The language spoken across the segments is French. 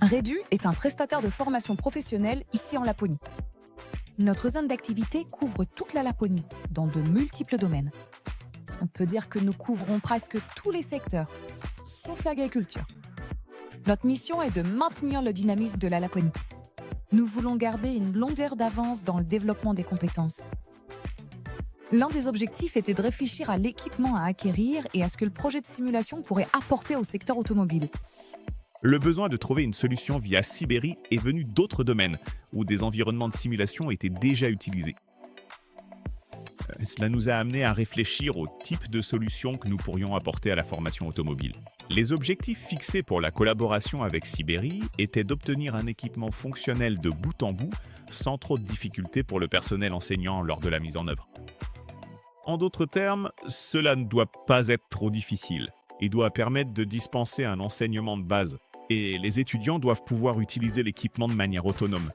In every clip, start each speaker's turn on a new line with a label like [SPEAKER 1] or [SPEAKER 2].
[SPEAKER 1] Redu est un prestataire de formation professionnelle ici en Laponie. Notre zone d'activité couvre toute la Laponie, dans de multiples domaines. On peut dire que nous couvrons presque tous les secteurs, sauf l'agriculture. Notre mission est de maintenir le dynamisme de la Laponie. Nous voulons garder une longueur d'avance dans le développement des compétences. L'un des objectifs était de réfléchir à l'équipement à acquérir et à ce que le projet de simulation pourrait apporter au secteur automobile.
[SPEAKER 2] Le besoin de trouver une solution via Sibérie est venu d'autres domaines où des environnements de simulation étaient déjà utilisés. Cela nous a amené à réfléchir au type de solution que nous pourrions apporter à la formation automobile. Les objectifs fixés pour la collaboration avec Sibérie étaient d'obtenir un équipement fonctionnel de bout en bout sans trop de difficultés pour le personnel enseignant lors de la mise en œuvre. En d'autres termes, cela ne doit pas être trop difficile et doit permettre de dispenser un enseignement de base. Et les étudiants doivent pouvoir utiliser l'équipement de manière autonome.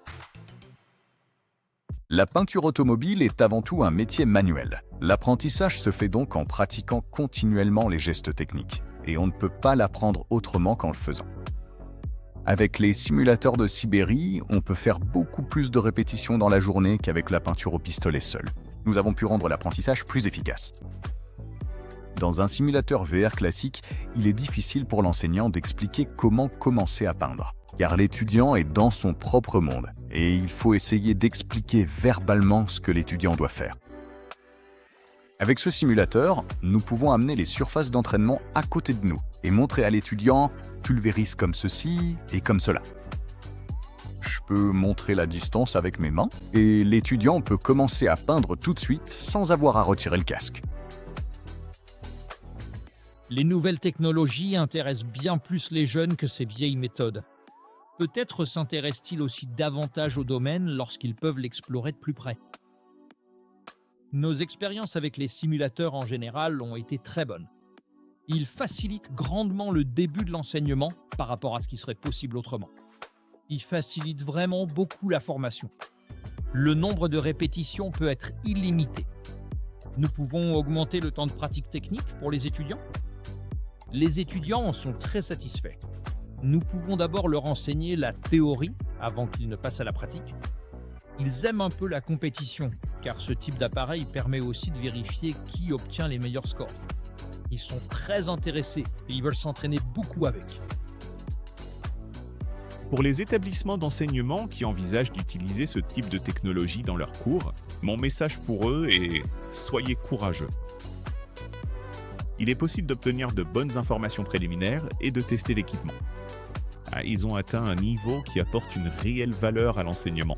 [SPEAKER 3] La peinture automobile est avant tout un métier manuel. L'apprentissage se fait donc en pratiquant continuellement les gestes techniques, et on ne peut pas l'apprendre autrement qu'en le faisant. Avec les simulateurs de Sibérie, on peut faire beaucoup plus de répétitions dans la journée qu'avec la peinture au pistolet seul. Nous avons pu rendre l'apprentissage plus efficace. Dans un simulateur VR classique, il est difficile pour l'enseignant d'expliquer comment commencer à peindre, car l'étudiant est dans son propre monde, et il faut essayer d'expliquer verbalement ce que l'étudiant doit faire. Avec ce simulateur, nous pouvons amener les surfaces d'entraînement à côté de nous et montrer à l'étudiant « pulvérise comme ceci et comme cela ». Je peux montrer la distance avec mes mains, et l'étudiant peut commencer à peindre tout de suite sans avoir à retirer le casque.
[SPEAKER 4] Les nouvelles technologies intéressent bien plus les jeunes que ces vieilles méthodes. Peut-être s'intéressent-ils aussi davantage au domaine lorsqu'ils peuvent l'explorer de plus près. Nos expériences avec les simulateurs en général ont été très bonnes. Ils facilitent grandement le début de l'enseignement par rapport à ce qui serait possible autrement. Ils facilitent vraiment beaucoup la formation. Le nombre de répétitions peut être illimité. Nous pouvons augmenter le temps de pratique technique pour les étudiants. Les étudiants en sont très satisfaits. Nous pouvons d'abord leur enseigner la théorie avant qu'ils ne passent à la pratique. Ils aiment un peu la compétition, car ce type d'appareil permet aussi de vérifier qui obtient les meilleurs scores. Ils sont très intéressés et ils veulent s'entraîner beaucoup avec.
[SPEAKER 2] Pour les établissements d'enseignement qui envisagent d'utiliser ce type de technologie dans leurs cours, mon message pour eux est « soyez courageux ». Il est possible d'obtenir de bonnes informations préliminaires et de tester l'équipement. Ils ont atteint un niveau qui apporte une réelle valeur à l'enseignement.